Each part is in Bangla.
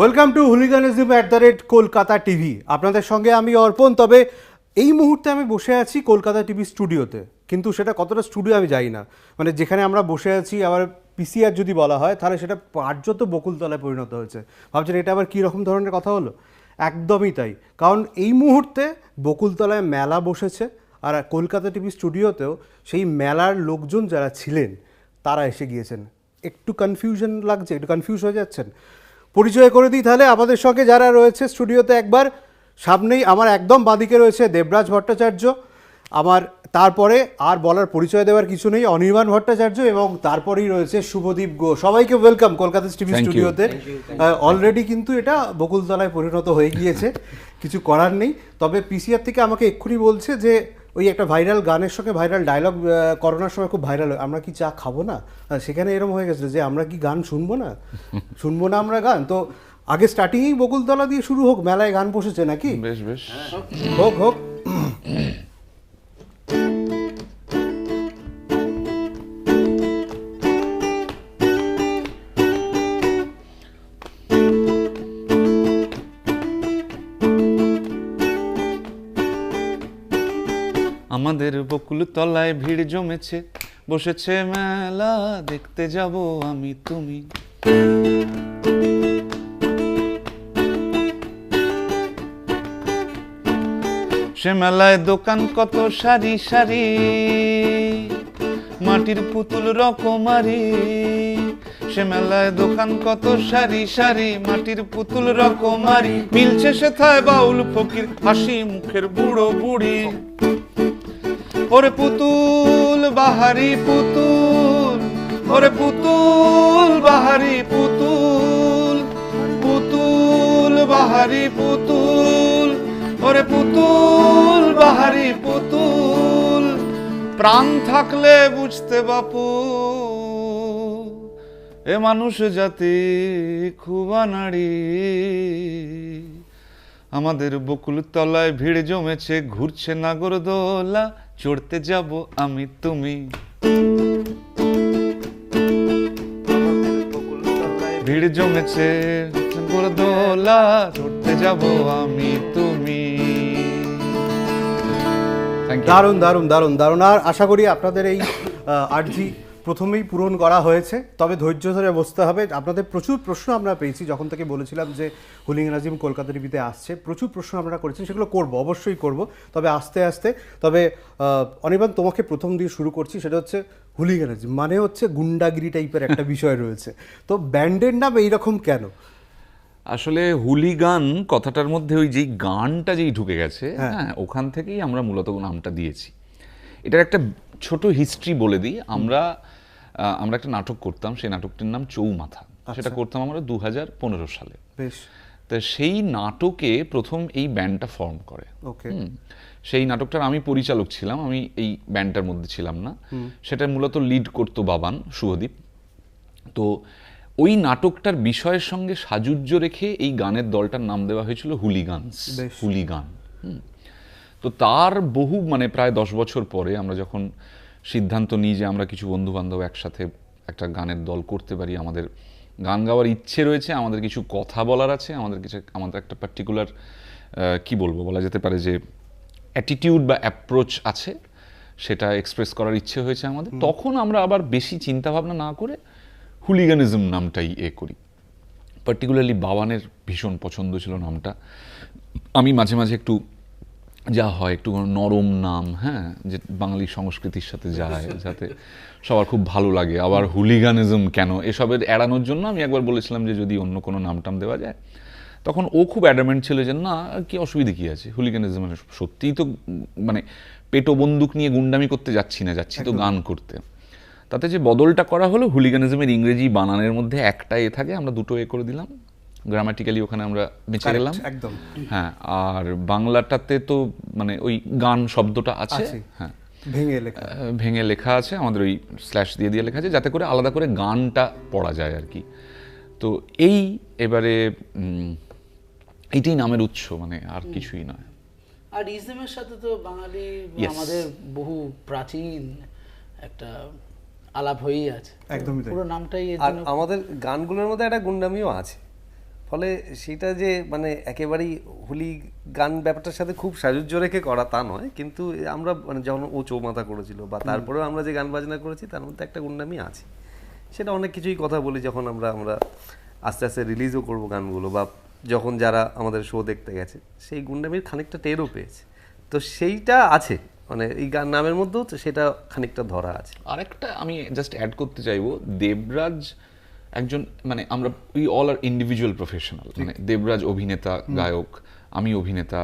Welcome to hooliganism Kolkata TV. আপনাদের সঙ্গে আমি অর্পণ। তবে এই মুহূর্তে আমি বসে আছি কলকাতা টিভি স্টুডিওতে, কিন্তু সেটা কতটা স্টুডিও আমি জানি না। মানে যেখানে আমরা বসে আছি, আবার পিসিআর যদি বলা হয় তাহলে সেটা কার্যত বকুলতলায় পরিণত হয়েছে। ভাবছেন এটা আবার কী রকম ধরনের কথা হলো? একদমই তাই, কারণ এই মুহূর্তে বকুলতলায় মেলা বসেছে, আর কলকাতা টিভি স্টুডিওতেও সেই মেলার লোকজন যারা ছিলেন তারা এসে গিয়েছেন। একটু কনফিউশন লাগছে, একটু কনফিউজ হয়ে যাচ্ছেন। পরিচয় করে দিই তাহলে আমাদের সঙ্গে যারা রয়েছে স্টুডিওতে। একবার সামনেই আমার একদম বাঁদিকে রয়েছে দেবরাজ ভট্টাচার্য, আমার তারপরে আর বলার পরিচয় দেওয়ার কিছু নেই অনির্বাণ ভট্টাচার্য, এবং তারপরেই রয়েছে শুভদীপ গো। সবাইকে ওয়েলকাম কলকাতা টিভি স্টুডিওতে। অলরেডি কিন্তু এটা বকুলতলায় পরিণত হয়ে গিয়েছে, কিছু করার নেই। তবে পিসিআর থেকে আমাকে এক্ষুনি বলছে যে ওই একটা ভাইরাল গানের সঙ্গে ভাইরাল ডায়লগ করোনার সময় খুব ভাইরাল হয়, আমরা কি চা খাবো না, সেখানে এরকম হয়ে গেছে যে আমরা কি গান শুনবো না আমরা গান। তো আগে স্টার্টিংয়েই বকুলতলা দিয়ে শুরু হোক, মেলায় গান বসেছে নাকি? বেশ বেশ, হোক হোক। আমাদের বকুলতলায় ভিড় জমেছে, বসেছে মেলা, দেখতে যাব আমি তুমি। সে মেলায় দোকান কত সারি সারি, মাটির পুতুল রকমারি। সে মেলায় দোকান কত সারি সারি, মাটির পুতুল রকমারি। মিলছে সেথায় বাউল ফকির, হাসি মুখের বুড়ো বুড়ি। ওরে পুতুল বাহারি পুতুল, ওরে পুতুল বাহারি পুতুল, পুতুল বাহারি পুতুল, ওরে পুতুল বাহারি পুতুল। প্রাণ থাকলে বুঝতে বাপু, এ মানুষ জাতি খুবা নারী। আমাদের বকুলতলায় ভিড় জমেছে, ঘুরছে নাগরদোলা, চড়তে যাব আমি তুমি। ভিড় জমেছে নাগরদোলা, চড়তে যাব আমি তুমি। দারুণ দারুণ দারুণ দারুণ। আর আশা করি আপনাদের এই আর্জি প্রথমেই পূরণ করা হয়েছে। তবে ধৈর্য ধরে বসতে হবে। আপনাদের প্রচুর প্রশ্ন আমরা পেয়েছি যখন থেকে বলেছিলাম যে হুলিগানিজম কলকাতা টিভিতে আসছে। প্রচুর প্রশ্ন আপনারা করেছেন, সেগুলো করব, অবশ্যই করব, তবে আস্তে আস্তে। তবে অনির্বাণ, তোমাকে প্রথম দিয়ে শুরু করছি। সেটা হচ্ছে হুলিগানিজম মানে হচ্ছে গুন্ডাগিরি টাইপের একটা বিষয় রয়েছে। তো ব্যান্ডের নাম এইরকম কেন? আসলে হুলিগান কথাটার মধ্যে ওই যে গানটা যেই ঢুকে গেছে, হ্যাঁ, ওখান থেকেই আমরা মূলত নামটা দিয়েছি। এটার একটা ছোট হিস্ট্রি বলে দিই। আমরা একটা নাটক করতাম, সেই নাটকটির নাম চৌমাথা। সেটা করতাম আমরা 2015 সালে। বেশ। তো সেই নাটকে প্রথম এই ব্যান্ডটা ফর্ম করে। সেই নাটকটার আমি পরিচালক ছিলাম, আমি এই ব্যান্ডটার মধ্যে ছিলাম না। সেটা মূলত লিড করতো বাবান, শুভদীপ। তো ওই নাটকটার বিষয়ের সঙ্গে সাযুজ্য রেখে এই গানের দলটার নাম দেওয়া হয়েছিল হুলিগানস, হুলিগান। তো তার বহু প্রায় 10 বছর পরে আমরা যখন সিদ্ধান্ত নিই যে আমরা কিছু বন্ধু বান্ধব একসাথে একটা গানের দল করতে পারি, আমাদের গান গাওয়ার ইচ্ছে রয়েছে, আমাদের কিছু কথা বলার আছে, আমাদের একটা পার্টিকুলার বলা যেতে পারে যে অ্যাটিটিউড বা অ্যাপ্রোচ আছে, সেটা এক্সপ্রেস করার ইচ্ছে হয়েছে আমাদের। তখন আমরা আবার বেশি চিন্তাভাবনা না করে হুলিগানিজম নামটাই করি। পার্টিকুলারলি বাবানের ভীষণ পছন্দ ছিল নামটা। আমি মাঝে মাঝে একটু যা হয় একটু নরম নাম, হ্যাঁ, যে বাঙালি সংস্কৃতির সাথে যায়, যাতে সবার খুব ভালো লাগে। আবার হুলিগানিজম কেন, এসবের এড়ানোর জন্য আমি একবার বলেছিলাম যে যদি অন্য কোনো নাম দেওয়া যায়। তখন ও খুব অ্যাডামেন্ট ছিল যে না, কি অসুবিধা কী আছে, হুলিগানিজম সত্যিই তো পেটো বন্দুক নিয়ে গুন্ডামি করতে যাচ্ছি তো গান করতে। তাতে যে বদলটা করা হলো, হুলিগানিজমের ইংরেজি বানানের মধ্যে একটা থাকে, আমরা দুটো করে দিলাম। গ্রামাটিক্যালি ওখানে আমরা বেঁচে গেলাম একদম। হ্যাঁ, আর বাংলাটাতে তো ওই গান শব্দটা আছে, হ্যাঁ, ভেঙে লেখা আছে, আমাদের ওই স্ল্যাশ দিয়ে লেখা আছে, যাতে করে আলাদা করে গানটা পড়া যায় আর কি। তো এবারে এইটাই নামের উৎস, আর কিছুই নয়। আর ইজমের সাথে তো বাঙালি আমাদের বহু প্রাচীন একটা আলাপ হয়েই আছে। একদমই তাই। পুরো নামটাই এর আর জন্য আমাদের গানগুলোর মধ্যে একটা গুন্ডামিও আছে, ফলে সেটা যে মানে একেবারেই হুলি গান ব্যাপারটার সাথে খুব সাযুজ্য রেখে করা তা নয়, কিন্তু আমরা মানে যখন ও চৌমাথা করেছিল বা তারপরেও আমরা যে গান বাজনা করেছি তার মধ্যে একটা গুন্ডামি আছে। সেটা অনেক কিছুই কথা বলি যখন আমরা আস্তে আস্তে রিলিজও করব গানগুলো, বা যখন যারা আমাদের শো দেখতে গেছে সেই গুন্ডামির খানিকটা টেরও পেয়েছে। তো সেইটা আছে, মানে এই গান নামের মধ্যেও তো সেটা খানিকটা ধরা আছে। আরেকটা আমি জাস্ট অ্যাড করতে চাইবো, দেবরাজ একজন মানে আমরা we all are individual professional, মানে দেবরাজ অভিনেতা গায়ক, আমি অভিনেতা,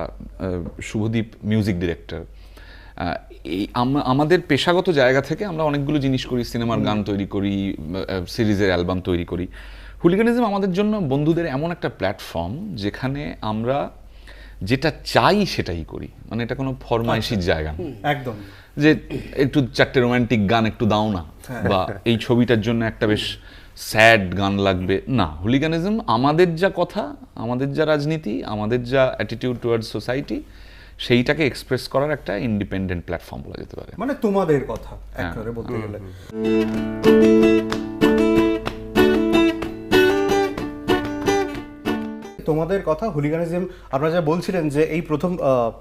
শুভদীপ মিউজিক ডিরেক্টর। এই আমাদের পেশাগত জায়গা থেকে আমরা অনেকগুলো জিনিস করি, সিনেমার গান তৈরি করি, সিরিজের অ্যালবাম তৈরি করি। হুলিগানিজম আমাদের জন্য বন্ধুদের এমন একটা প্ল্যাটফর্ম যেখানে আমরা যেটা চাই সেটাই করি, মানে এটা কোনো ফরমাইশির জায়গা না একদম, যে একটু চারটে রোমান্টিক গান একটু দাও না, বা এই ছবিটার জন্য একটা বেশ স্যাড গান লাগবে না। হুলিগানিজম আমাদের যা কথা, আমাদের যা রাজনীতি, আমাদের যা অ্যাটিটিউড টুয়ার্ডস সোসাইটি, সেইটাকে এক্সপ্রেস করার একটা ইন্ডিপেন্ডেন্ট প্ল্যাটফর্ম বলা যেতে পারে। মানে তোমাদের কথা একেবারে বলতে গেলে। তোমাদের কথা হুলিগানিজম, আপনারা যা বলছিলেন যে এই প্রথম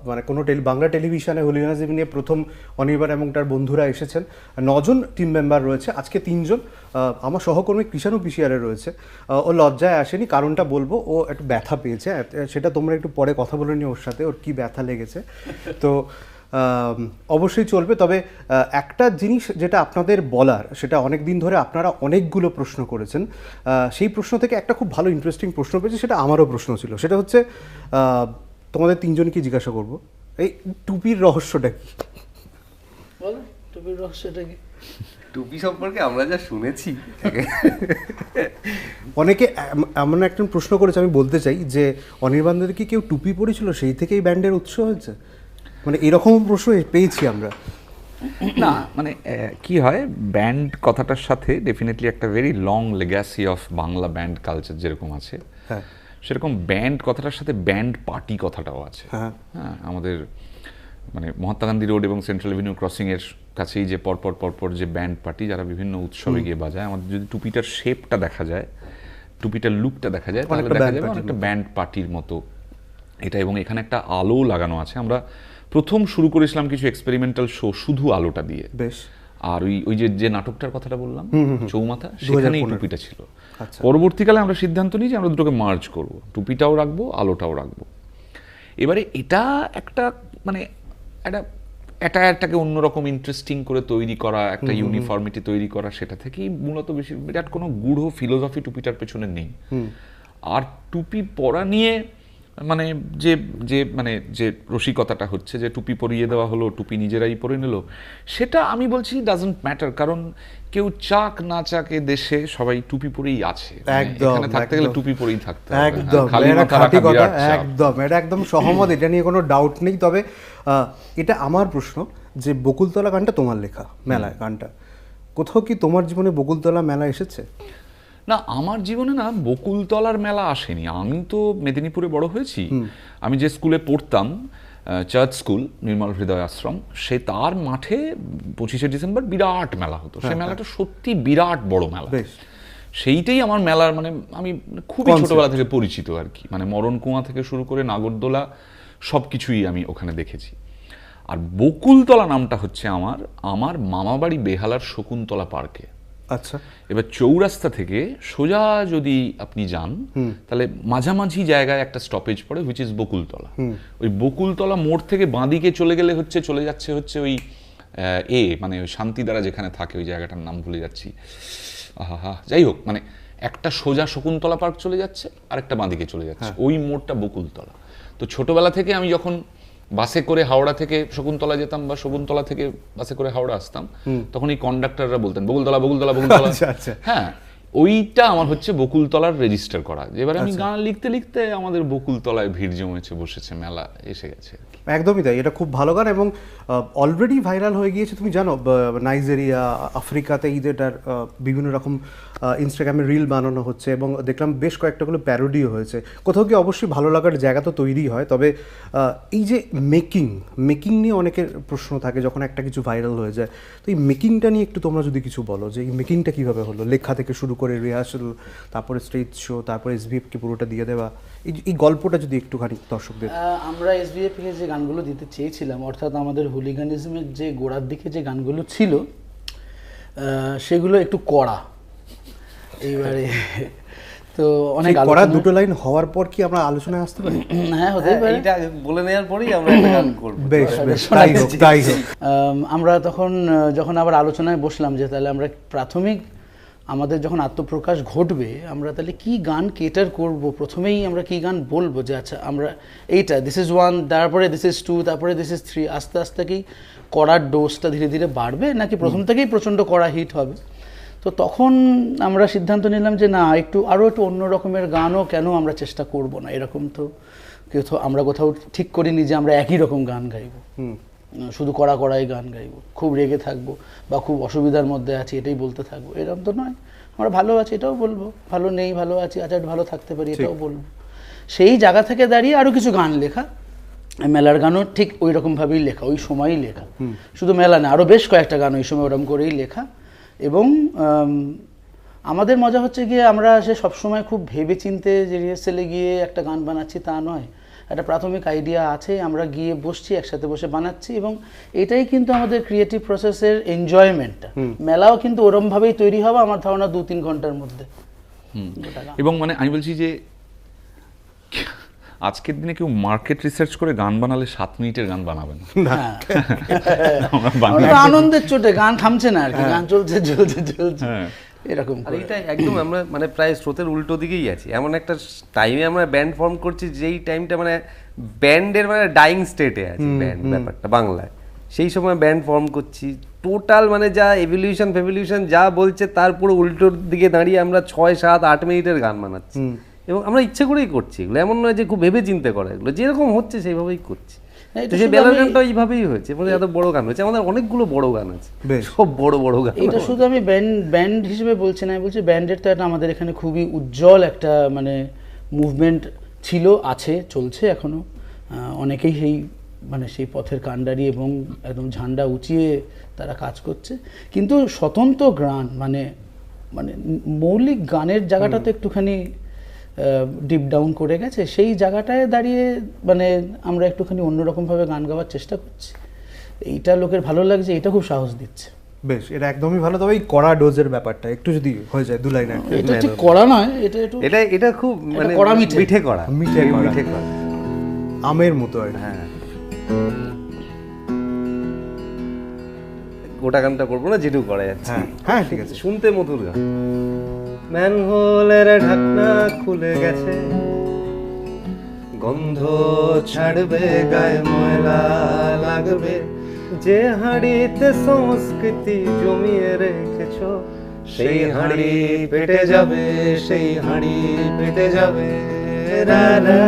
মানে কোনো বাংলা টেলিভিশনে হুলিগানিজম নিয়ে প্রথম অনির্বাণ এবং তার বন্ধুরা এসেছেন। 9 জন টিম মেম্বার রয়েছে, আজকে 3 জন। আমার সহকর্মী কৃষাণু পিসিআরে রয়েছে। ও লজ্জায় আসেনি, কারণটা বলবো, ও একটু ব্যথা পেয়েছে, সেটা তোমরা একটু পরে কথা বলে নিও ওর সাথে, ওর কী ব্যথা লেগেছে। তো অবশ্যই চলবে। তবে একটা জিনিস যেটা আপনাদের বলার, সেটা অনেক দিন ধরে আপনারা অনেকগুলো প্রশ্ন করেছেন, সেই প্রশ্ন থেকে একটা খুব ভালো ইন্টারেস্টিং প্রশ্ন পেয়েছি, সেটা আমারও প্রশ্ন ছিল। সেটা হচ্ছে তোমাদের 3 জনকে জিজ্ঞাসা করব, এই টুপির রহস্যটা কি? বলো টুপির রহস্যটা কি? টুপি সম্পর্কে আমরা যা শুনেছি, অনেকে এমন একজন প্রশ্ন করেছে, আমি বলতে চাই যে অনির্বাণদের কি কেউ টুপি পরেছিল, সেই থেকেই ব্যান্ডের উৎস হয়েছে? মানে এরকম প্রশ্ন পেয়েছি আমরা। না মানে কি হয়, ব্যান্ড কথাটার সাথে ডেফিনেটলি একটা very long legacy of Bangla band culture যেরকম আছে, হ্যাঁ, সেরকম ব্যান্ড কথাটার সাথে ব্যান্ড পার্টি কথাটাও আছে। হ্যাঁ, আমাদের মানে মহাত্মা গান্ধী রোড এবং সেন্ট্রাল এভিনিউ ক্রসিং এর কাছেই যে পরপর যে ব্যান্ড পার্টি যারা বিভিন্ন উৎসবে গিয়ে বাজায়, আমাদের যদি টুপিটার শেপটা দেখা যায়, টুপিটার লুকটা দেখা যায়, তাহলে দেখা যাবে অনেকটা ব্যান্ড পার্টির মতো এটা। এবং এখানে একটা আলো লাগানো আছে। আমরা প্রথম শুরু করেছিলাম কিছু এক্সপেরিমেন্টাল শো শুধু আলোটা দিয়ে, বেশ। আর ওই যে নাটকটার কথাটা বললাম চৌমাথা, সেখানেই টুপিটা ছিল। আচ্ছা। পরবর্তীকালে আমরা সিদ্ধান্ত নিই যে আমরা দুটোকে মার্জ করব, টুপিটাও রাখবো, আলোটাও রাখবো। এবারে এটা একটা মানে এটাকে অন্যরকম ইন্টারেস্টিং করে তৈরি করা, একটা ইউনিফর্মিটি তৈরি করা, সেটা থেকেই মূলত বেশি। বিরাট কোনো গূঢ় ফিলোসফি টুপিটার পেছনে নেই। আর টুপি পরা নিয়ে মানে যে রসিকতাটা হচ্ছে, যে টুপি পরিয়ে দেওয়া হলো, টুপি নিজেরাই পরে নিল, সেটা আমি বলছি ডাজন্ট ম্যাটার। কারণ কেউ চাক না চাক এ দেশে সবাই টুপি পরেই আছে। এখানে থাকতে গেলে টুপি পরেই থাকতে হবে। একদম, খালি মাথা রাখা বিরাট চাপ। একদম, এটা একদম সহমত, এটা নিয়ে কোনো ডাউট নেই। তবে এটা আমার প্রশ্ন যে বকুলতলা গানটা তোমার লেখা, মেলায় গানটা, কোথাও কি তোমার জীবনে বকুলতলা মেলা এসেছে? না, আমার জীবনে না বকুলতলার মেলা আসেনি। আমি তো মেদিনীপুরে বড় হয়েছি। আমি যে স্কুলে পড়তাম, চার্চ স্কুল, নির্মল হৃদয় আশ্রম, সে তার মাঠে 25শে ডিসেম্বর বিরাট মেলা হতো। সেই মেলাটা সত্যি বিরাট বড় মেলা। সেইটাই আমার মেলার মানে আমি খুবই ছোটবেলা থেকে পরিচিত আর কি। মানে মরণ কুয়া থেকে শুরু করে নাগরদোলা সব কিছুই আমি ওখানে দেখেছি। আর বকুলতলা নামটা হচ্ছে আমার মামাবাড়ি বেহালার শকুন্তলা পার্কে। আচ্ছা। এবার চৌরাস্তা থেকে সোজা যদি আপনি যান, তাহলে মাঝামাঝি জায়গায় একটা স্টপেজ পড়ে, হুইচ ইজ বকুলতলা। ওই বকুলতলা মোড় থেকে বাঁদিকে চলে যাচ্ছে হচ্ছে ওই মানে ওই শান্তিদারা যেখানে থাকে, ওই জায়গাটার নাম ভুলে যাচ্ছি। যাই হোক, মানে একটা সোজা শকুন্তলা পার্ক চলে যাচ্ছে, আর একটা বাঁদিকে চলে যাচ্ছে, ওই মোড়টা বকুলতলা। তো ছোটবেলা থেকে আমি যখন বাসে করে হাওড়া থেকে শকুন্তলা যেতাম বা শকুন্তলা থেকে বাসে করে হাওড়া আসতাম, তখন এই কন্ডাক্টররা বলতেন বকুলতলা বকুলতলা বকুলতলা। হ্যাঁ, ওইটা আমার হচ্ছে বকুলতলার রেজিস্টার করা, এবারে আমি গান লিখতে লিখতে আমাদের বকুলতলায় ভিড় জমেছে, বসেছে, মেলা এসে গেছে আর কি। একদমই তাই, এটা খুব ভালো গান এবং অলরেডি ভাইরাল হয়ে গিয়েছে। তুমি জানো নাইজেরিয়া, আফ্রিকাতে ঈদেটার বিভিন্ন রকম ইনস্টাগ্রামে রিল বানানো হচ্ছে এবং দেখলাম বেশ কয়েকটাগুলো প্যারোডিও হয়েছে। কোথাও কি অবশ্যই ভালো লাগার জায়গা তো তৈরি হয়, তবে এই যে মেকিং নিয়ে অনেকের প্রশ্ন থাকে যখন একটা কিছু ভাইরাল হয়ে যায়। তো এই মেকিংটা নিয়ে একটু তোমরা যদি কিছু বলো, যে এই মেকিংটা কীভাবে হলো, লেখা থেকে শুরু করে রিহার্সাল, তারপরে স্টেজ শো, তারপরে এসভিএফকে পুরোটা দিয়ে দেওয়া, এই গল্পটা যদি একটুখানি দর্শকদের। আমরা এসভিএফ কে যে গানগুলো দিতে চেয়েছিলাম, অর্থাৎ আমাদের হুলিগানিজমের যে গোড়ার দিকে যে গানগুলো ছিল সেগুলো একটু কড়া। এইবারে তো অনেক কড়া দুটো লাইন হওয়ার পর কি আমরা আলোচনায় আসতে পারি? হ্যাঁ, হতেই পারে। এটা বলে নেওয়ার পরেই আমরা একটা গান করব। বেশ বেশ, তাই হোক তাই হোক। আমরা তখন যখন আবার আলোচনায় বসলাম যে তাহলে আমরা প্রাথমিক আমাদের যখন আত্মপ্রকাশ ঘটবে, আমরা তাহলে কি গান কেটার করব, প্রথমেই আমরা কি গান বলবো, যে আচ্ছা আমরা এইটা দিস ইজ 1, তারপরে দিস ইজ 2, তারপরে দিস ইজ 3, আস্তে আস্তে কি কড়ার ডোজটা ধীরে ধীরে বাড়বে, নাকি প্রথম থেকেই প্রচণ্ড কড়া হিট হবে। তো তখন আমরা সিদ্ধান্ত নিলাম যে না, আরও একটু অন্য রকমের গানও কেন আমরা চেষ্টা করব না। এরকম তো আমরা কোথাও ঠিক করিনি যে আমরা একই রকম গান গাইবো, শুধু কড়াই গান গাইবো, খুব রেগে থাকবো বা খুব অসুবিধার মধ্যে আছি এটাই বলতে থাকবো, এরকম তো নয়। আমরা ভালো আছি এটাও বলবো, ভালো নেই ভালো আছি, আচ্ছা ভালো থাকতে পারি এটাও বলবো। সেই জায়গা থেকে দাঁড়িয়ে আরও কিছু গান লেখা, মেলার গানও ঠিক ওই রকমভাবেই লেখা, ওই সময়ই লেখা, শুধু মেলা না, আরও বেশ কয়েকটা গান ওই সময় ওরকম করেই লেখা। এবং আমাদের মজা হচ্ছে গিয়ে আমরা সে সবসময় খুব ভেবে চিনতে যে রিহার্সেলে গিয়ে একটা গান বানাচ্ছি তা নয়, একটা প্রাথমিক আইডিয়া আছে, আমরা গিয়ে বসছি, একসাথে বসে বানাচ্ছি, এবং এটাই কিন্তু আমাদের ক্রিয়েটিভ প্রসেসের এনজয়মেন্টটা। মেলাও কিন্তু ওরমভাবেই তৈরি হবে আমার ধারণা 2-3 ঘন্টার মধ্যে। এবং মানে আমি বলছি যে আজকের দিনে কেউ মার্কেট রিসার্চ করে গান বানালে 7 মিনিটের গান বানাবে না। আনন্দের চোটে গান থামছে না আর কি, গান চলছে চলছে চলছে এরকম। আর এটা একদম আমরা মানে প্রায় স্রোতের উল্টো দিকেই আছি। এমন একটা টাইমে আমরা ব্যান্ড ফর্ম করছি যেই টাইমটা মানে ব্যান্ডের মানে ডাইং স্টেটে আছে ব্যান্ড ব্যাপারটা বাংলায়। সেই সময় ব্যান্ড ফর্ম করছি, টোটাল মানে যা এভলিউশন যা বলছে তার পুরো উল্টোর দিকে দাঁড়িয়ে আমরা 6-7-8 মিনিটের গান বানাচ্ছি। এবং আমরা ইচ্ছে করেই করছি এগুলো, এমন নয় যে খুব ভেবে চিন্তে করা, এগুলো যেরকম হচ্ছে সেইভাবেই করছি। সেই বেলার গানটা এইভাবেই হয়েছে, মানে এত বড় গান হয়েছে, আমাদের অনেকগুলো বড় গান আছে, সব বড় বড় গান। এটা শুধু আমি ব্যান্ড হিসেবে বলছি না, আমি বলছি ব্যান্ডের তো একটা আমাদের এখানে খুবই উজ্জ্বল একটা মানে মুভমেন্ট ছিল, আছে, চলছে এখনো। অনেকেই সেই পথের কাণ্ডারি এবং একদম ঝান্ডা উঁচিয়ে তারা কাজ করছে। কিন্তু স্বতন্ত্র গান মানে মৌলিক গানের জায়গাটা তো একটুখানি ডিপ ডাউন করে গেছে, সেই জায়গাটায় দাঁড়িয়ে মানে আমরা একটুখানি অন্যরকমভাবে গান গাওয়ার চেষ্টা করছি। এইটা লোকের ভালো লাগছে, এটা খুব সাহস দিচ্ছে। বেশ, এটা একদমই ভালো। তবে এই কড়া ডোজের ব্যাপারটা একটু যদি হয়ে যায় 2 লাইন। এটা ঠিক কড়া নয়, এটা খুব মানে মিঠে কড়া, মিঠে কড়া, আমের মতো আর। হ্যাঁ, গোটা গানটা করবো না, যেটুকু করা যাচ্ছে। হ্যাঁ ঠিক আছে, শুনতে মধুর গান। ম্যানহোলের ঢাকনা খুলে গেছে, গন্ধ ছাড়বে, গায়ে ময়লা লাগবে, যে হাঁড়িতে সংস্কৃতি জমিয়ে রেখেছ সেই হাঁড়ি পেটে যাবে, সেই হাঁড়ি পেটে যাবে। রা রা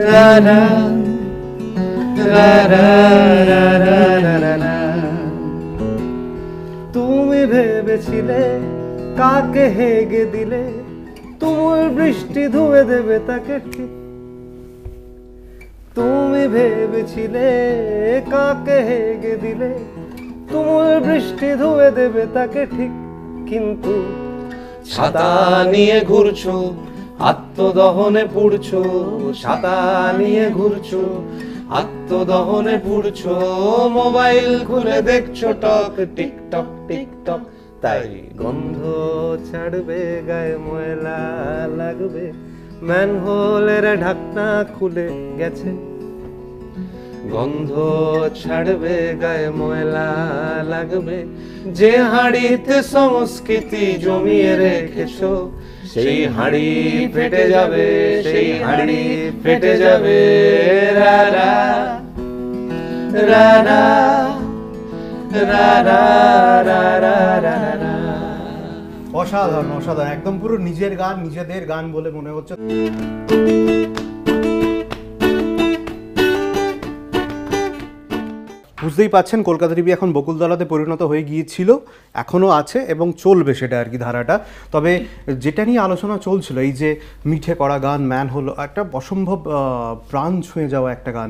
রা রা রা রা রা রা রা। তুমি ভেবেছিলে কাকে হেগে দিলে তুমুল বৃষ্টি ধুয়ে দেবে তাকে ঠিক, তুমি ভেবেছিলে কাকে হেগে দিলে তুমুল বৃষ্টি ধুয়ে দেবে তাকে ঠিক, কিন্তু ছাতা নিয়ে ঘুরছো, আত্মদহনে পুড়ছো, ছাতা নিয়ে ঘুরছো, আত্মদহনে পুড়ছো, মোবাইল খুলে দেখছো টক টিকটক টিকটক, তাই গন্ধ ছাড়বে, গায়ে ময়লা লাগবে, ম্যানহোলের ঢাকনা খুলে গেছে, গন্ধ ছাড়বে, গায়ে ময়লা লাগবে, যে হাঁড়িতে সংস্কৃতি জমিয়ে রেখেছো সেই হাঁড়ি ফেটে যাবে, সেই হাঁড়ি ফেটে যাবে। রা রা রা রা রা রা রা রা রা রা। অসাধারণ অসাধারণ, একদম পুরো নিজের গান, নিজেদের গান বলে মনে হচ্ছে। বুঝতেই পাচ্ছেন কলকাতা টিভি এখন বকুলতলাতে পরিণত হয়ে গিয়েছিল, এখনও আছে এবং চলবে সেটা আর কি ধারাটা। তবে যেটা নিয়ে আলোচনা চলছিল, এই যে মিঠে করা গান ম্যান হলো, একটা অসম্ভব প্রাণ ছুঁয়ে যাওয়া একটা গান।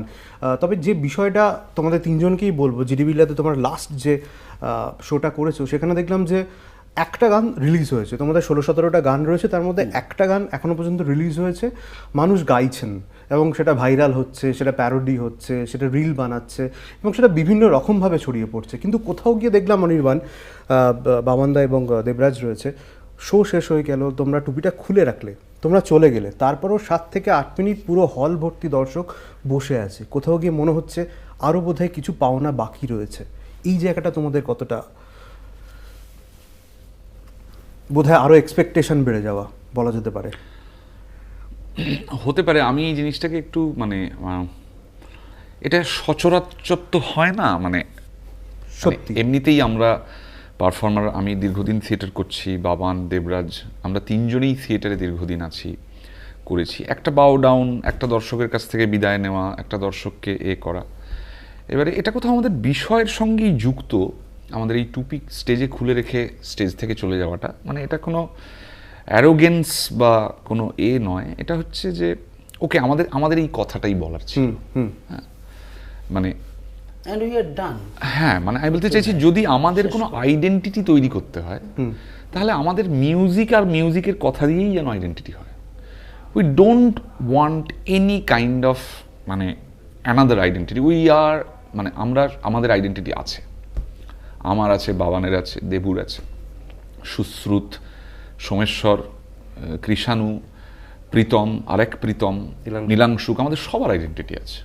তবে যে বিষয়টা তোমাদের তিনজনকেই বলবো, জিডি বিড়লাতে তোমার লাস্ট যে শোটা করেছো সেখানে দেখলাম যে একটা গান রিলিজ হয়েছে, তোমাদের 16-17টা গান রয়েছে, তার মধ্যে একটা গান এখনো পর্যন্ত রিলিজ হয়েছে, মানুষ গাইছেন এবং সেটা ভাইরাল হচ্ছে, সেটা প্যারোডি হচ্ছে, সেটা রিল বানাচ্ছে এবং সেটা বিভিন্ন রকমভাবে ছড়িয়ে পড়ছে। কিন্তু কোথাও গিয়ে দেখলাম অনির্বাণ, বাবানদা এবং দেবরাজ রয়েছে, শো শেষ হয়ে গেল, তোমরা টুপিটা খুলে রাখলে, তোমরা চলে গেলে, তারপরও 7 থেকে 8 মিনিট পুরো হল ভর্তি দর্শক বসে আছে। কোথাও গিয়ে মনে হচ্ছে আরও বোধহয় কিছু পাওনা বাকি রয়েছে। এই জায়গাটা তোমাদের কতটা, বোধহয় আরও এক্সপেকটেশন বেড়ে যাওয়া বলা যেতে পারে? হতে পারে। আমি এই জিনিসটাকে একটু মানে এটা সচরাচর তো হয় না, মানে সত্যি এমনিতেই আমরা পারফর্মার, আমি দীর্ঘদিন থিয়েটার করছি, বাবান, দেবরাজ, আমরা তিনজনেই থিয়েটারে দীর্ঘদিন করেছি। একটা বাও ডাউন, একটা দর্শকের কাছ থেকে বিদায় নেওয়া, একটা দর্শককে করা, এবারে এটা কোথাও আমাদের বিষয়ের সঙ্গেই যুক্ত। আমাদের এই টুপি স্টেজে খুলে রেখে স্টেজ থেকে চলে যাওয়াটা, মানে এটা কোনো অ্যারোগেন্স বা কোনো নয়, এটা হচ্ছে যে ওকে আমাদের এই কথাটাই বলার ছিল। হ্যাঁ, মানে and we are done. হ্যাঁ, মানে আমি বলতে চাইছি, যদি আমাদের কোনো আইডেন্টিটি তৈরি করতে হয় তাহলে আমাদের মিউজিক আর মিউজিকের কথা দিয়েই যেন আইডেন্টিটি হয়। We don't want any kind of মানে অ্যানাদার আইডেন্টিটি। উই আর মানে আমাদের আইডেন্টিটি আছে, আমার আছে, বাবানের আছে, দেবুর আছে, সুশ্রুত, সোমেশ্বর, কৃষাণু, প্রীতম, আরেক প্রীতম, নীলাংশুক, আমাদের সবার আইডেন্টিটি আছে।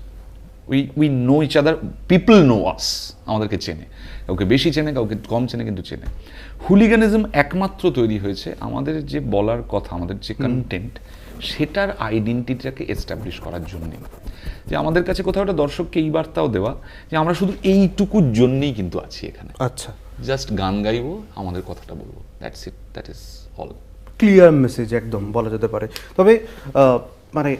We know each other, people know us, আমাদেরকে চেনে, কাউকে বেশি চেনে, কাউকে কম চেনে, কিন্তু চেনে। হুলিগানিজম একমাত্র তৈরি হয়েছে আমাদের যে বলার কথা, আমাদের যে কন্টেন্ট, সেটার আইডেন্টিটিটাকে এস্টাবলিশ করার জন্যে, যে আমাদের কাছে কোথাও একটা দর্শককে এই বার্তাও দেওয়া যে আমরা শুধু এইটুকুর জন্যেই কিন্তু আছি এখানে। আচ্ছা, জাস্ট গান গাইবো, আমাদের কথাটা বলবো, that's it, that is all. Clear message একদম বলা যেতে পারে। তবে মানে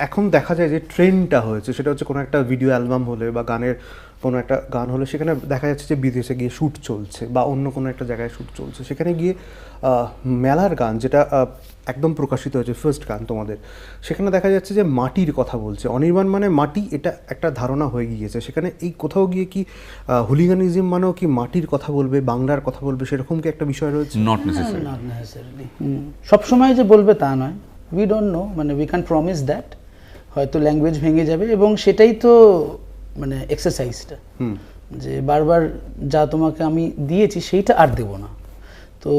এখন দেখা যায় যে ট্রেন্ডটা হয়েছে, সেটা হচ্ছে কোনো একটা ভিডিও অ্যালবাম হলে বা গানের কোনো একটা গান হলে সেখানে দেখা যাচ্ছে যে বিদেশে গিয়ে শ্যুট চলছে বা অন্য কোনো একটা জায়গায় শ্যুট চলছে, সেখানে গিয়ে মেলার গান যেটা একদম প্রকাশিত হয়েছে, ফার্স্ট গান তোমাদের, সেখানে দেখা যাচ্ছে যে মাটির কথা বলছে। অনির্বাণ মানে মাটি, এটা একটা ধারণা হয়ে গিয়েছে। সেখানে এই কোথাও গিয়ে কি হুলিগানিজম মানেও কি মাটির কথা বলবে, বাংলার কথা বলবে, সেরকম কি একটা বিষয় রয়েছে? Not necessary. Not necessarily. সবসময় যে বলবে তা নয়, উই ডোন্ট নো, মানে উই ক্যান প্রমিস দ্যাট। হয়তো ল্যাঙ্গুয়েজ ভেঙে যাবে, এবং সেটাই তো মানে এক্সারসাইজটা, যে বারবার যা তোমাকে আমি দিয়েছি সেইটা আর দেব না। তো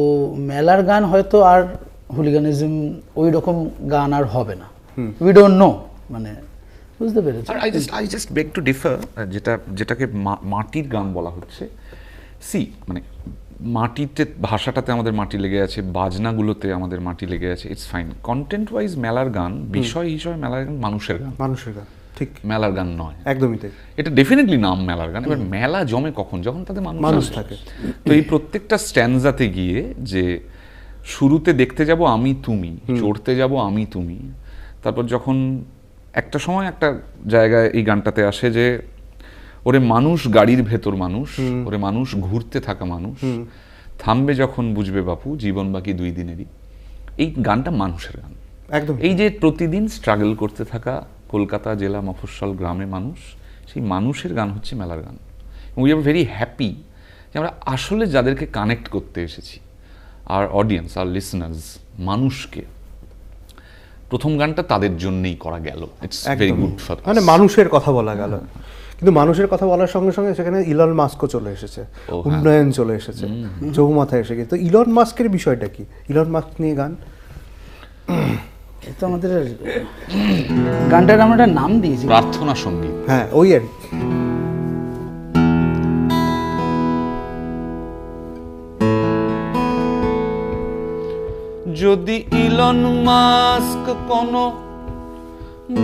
মেলার গান হয়তো আর হুলিগানিজম ওই রকম গান আর হবে না, উই ডোন্ট নো, মানে বুঝতে পেরেছি। I just beg two differ, যেটাকে মাটির গান বলা হচ্ছে, মানে মাটিতে, ভাষাটাতে আমাদের মাটি লেগে আছে, বাজনাগুলোতে আমাদের মাটি লেগে আছে, ইটস ফাইন। কন্টেন্ট ওয়াইজ মেলার গান, বিষয় হিসেবে মেলার গান মানুষের গান, মানুষের গান, ঠিক, মেলার গান নয়। একদমই তাই। এটা ডেফিনেটলি নাম মেলার গান। এবার মেলা জমে কখন? যখন তাদের মানুষ থাকে। তো এই প্রত্যেকটা স্ট্যান্ডজাতে গিয়ে, যে শুরুতে দেখতে যাব আমি তুমি, চড়তে যাব আমি তুমি, তারপর যখন একটা সময় একটা জায়গায় এই গানটাতে আসে যে ওরে মানুষ গাড়ির ভেতর মানুষ, ওরে মানুষ ঘুরতে থাকা মানুষ, থামবে যখন বুঝবে বাপু জীবন বাকি 2 দিনেরই। এই গানটা মানুষের গান একদম। এই যে প্রতিদিন স্ট্রাগল করতে থাকা কলকাতা জেলা, মফস্বল, গ্রামে মানুষ, সেই মানুষের গান হচ্ছে মেলার গান। উই আর ভেরি হ্যাপি যে আমরা আসলে যাদেরকে কানেক্ট করতে এসেছি, আর অডিয়েন্স, আর লিসনার্স, মানুষকে, প্রথম গানটা তাদের জন্যই করা গেল। ইটস ভেরি গুড ফর, মানে মানুষের কথা বলা গেল। কিন্তু মানুষের কথা বলার সঙ্গে সঙ্গে সেখানে ইলন মাস্কও চলে এসেছে, উন্নয়ন চলে এসেছে, চৌমাথায় এসে গিয়ে। তো ইলন মাস্কের বিষয়টা কি? ইলন মাস্ক নিয়ে গান, তো আমাদের গানটার আমরা একটা নাম দিয়েছি, প্রার্থনা সঙ্গীত। হ্যাঁ, ওই আর যদি ইলন মাস্ক কোনো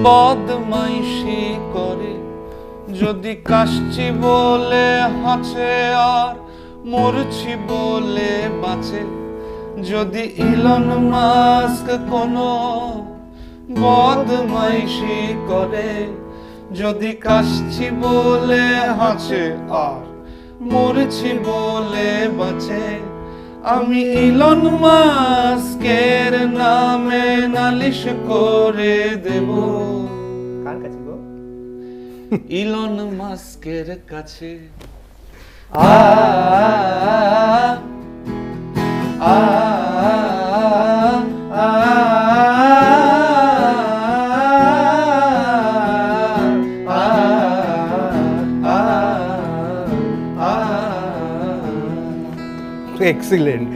বদমাইশি করে, যদি কাশছি বলে হাসে আর মরছি বলে বাঁচে, যদি ইলন মাস্ক কোনো বদমাইশি করে, যদি কাশছি বলে হাসে আর মরছি বলে বাঁচে, আমি ইলন মাস্কের নামে নালিশ করে দেব। কার কাছে গো? ইলন মাস্কের কাছে। এক্সিলেন্ট।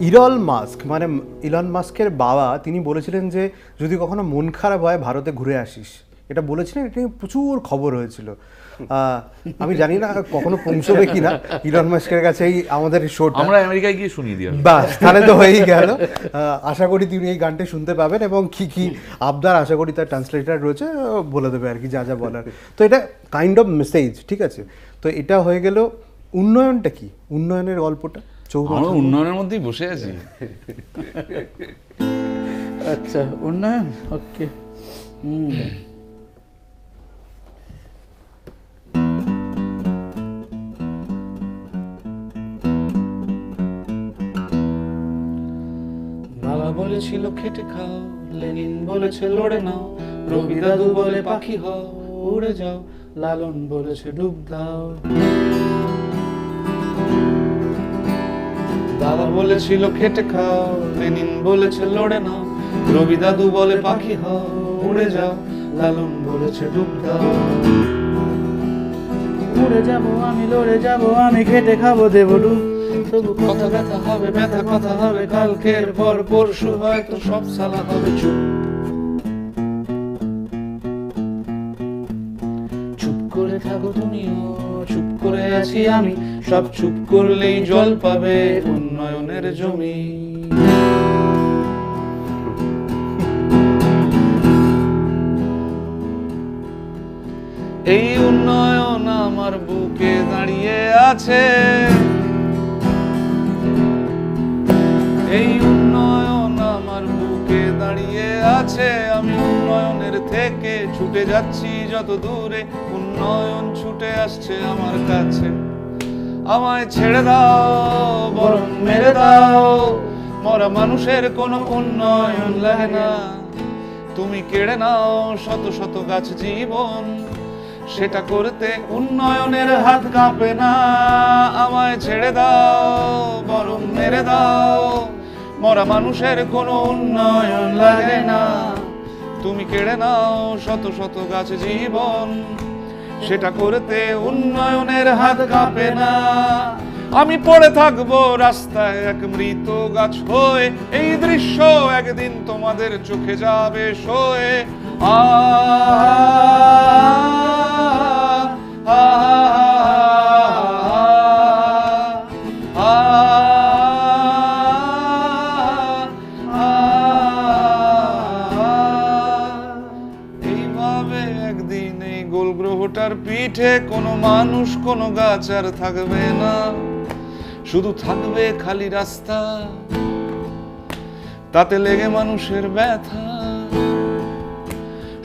ইলন মাস্ক মানে ইলন মাস্কের বাবা, তিনি বলেছিলেন যে যদি কখনো মন খারাপ হয় ভারতে ঘুরে আসিস, এটা বলেছিলেন। এটা নিয়ে প্রচুর খবর হয়েছিল। আমি জানি না কখনো পৌঁছবে কিনা ইলন মাস্কের কাছে এই আমাদের শোটা। আমরা আমেরিকায় গিয়ে শুনিয়ে দিই। বাস, তাহলে তো হয়েই গেল। আশা করি তিনি এই গানটি শুনতে পাবেন এবং কি কি আবদার আশা করি তার ট্রান্সলেটার রয়েছে, বলে দেবে আর কি যা যা বলার। তো এটা কাইন্ড অফ মেসেজ, ঠিক আছে। তো এটা হয়ে গেল। উন্নয়নটা কি, উন্নয়নের গল্পটা? আমরা উন্নয়নের মধ্যেই বসে আছি। আচ্ছা, উন্নয়ন, ওকে। বাবা বলেছিল খেটে খাও, লেনিন বলেছে লড়ে নাও, রবি দাদু বলে পাখি হও উড়ে যাও, লালন বলেছে ডুব দাও। বাবা বলেছিল খেটে খাও, লেনিন বলেছে লড়ে নাও, রবি দাদু বলে পাখি হও উড়ে যাও, লালন বলেছে ডুব দাও। উড়ে যাবো আমি, লড়ে যাবো আমি, খেটে খাবো দেব ডুব, তবু কথা ব্যথা হবে, ব্যথা কথা হবে, কালকের পর পরশু হয়তো সব সালা হবে চুপ। চুপ করে থাকো তুমিও, চুপ করে আছি আমি, সব চুপ করলেই জল পাবে উন্নয়নের জমি। এই উন্নয়ন আমার বুকে দাঁড়িয়ে আছে, এই উন্নয়ন আমার বুকে দাঁড়িয়ে আছে, আমি উন্নয়নের থেকে ছুটে যাচ্ছি যত দূরে, উন্নয়ন ছুটে আসছে আমার কাছে। আমায় ছেড়ে দাও, বরং মেরে দাও, মরা মানুষের কোনো উন্নয়ন লাগে না। তুমি কেড়ে নাও শত শত গাছ জীবন, সেটা করতে উন্নয়নের হাত কাঁপে না। আমায় ছেড়ে দাও, বরং মেরে দাও, মরা মানুষের কোনো উন্নয়ন লাগে না। তুমি কেড়ে নাও শত শত গাছ জীবন, সেটা করতে উন্নয়নের হাত কাঁপে না। আমি পড়ে থাকবো রাস্তায় এক মৃত গাছ হয়ে, এই দৃশ্য একদিন তোমাদের চোখে যাবে সয়ে। এইভাবে একদিন এই গোল গ্রহটার পিঠে কোনো মানুষ কোনো গাছ আর থাকবে না, শুধু থাকবে খালি রাস্তা, তাতে লেগে মানুষের ব্যথা।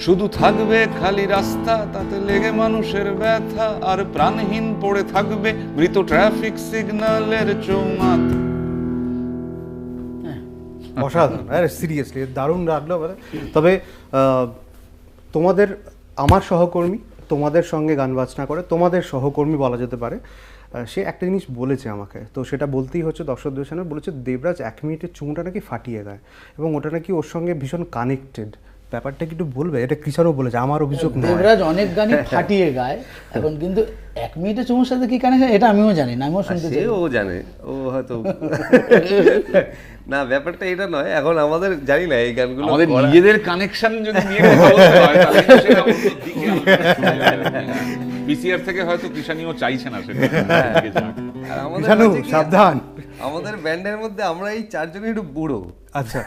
শুধু থাকবে খালি রাস্তা, তাতে লেগে মানুষের ব্যথা, আর প্রাণহীন পড়ে থাকবে মৃত ট্রাফিক সিগন্যালের চৌমাথা। অসাধারণ, আরে সিরিয়াসলি দারুণ লাগলো। তবে তোমাদের, আমার সহকর্মী তোমাদের সঙ্গে গান বাজনা করে, তোমাদের সহকর্মী বলা যেতে পারে, সে একটা জিনিস বলেছে আমাকে, তো সেটা বলতেই হচ্ছে দর্শকদের সামনে। বলেছে দেবরাজ 1 মিনিটের চুমুটা নাকি ফাটিয়ে দেয় এবং ওটা নাকি ওর সঙ্গে ভীষণ কানেক্টেড। ব্যাপারটা কি একটু বলবে? এটা কৃষাণও বলেছে, আমার অভিযোগ নয়। দেবরাজ অনেক গানই ফাটিয়ে গায় এখন, কিন্তু 1 মিনিটের চুমুর সাথে কি কানেকশন এটা আমিও জানি না, আমিও শুনতে চাই। ও জানে, ও হয়তো না, ব্যাপারটা এটা নয়। এখন আমাদের জানি না এই গানগুলো আমাদের নিজেদের কানেকশন যদি নিয়ে কথা বলতে হয় তাহলে তো সেটা অন্য দিকে পিসিআর থেকে হয়তো কৃষাণীও চাইছে না সেটা। আর আমাদের কৃষাণু হচ্ছে কি, সাবধান। আমাদের ব্যান্ডের মধ্যে আমরা এই 4 জনই একটু বুড়ো, আচ্ছা,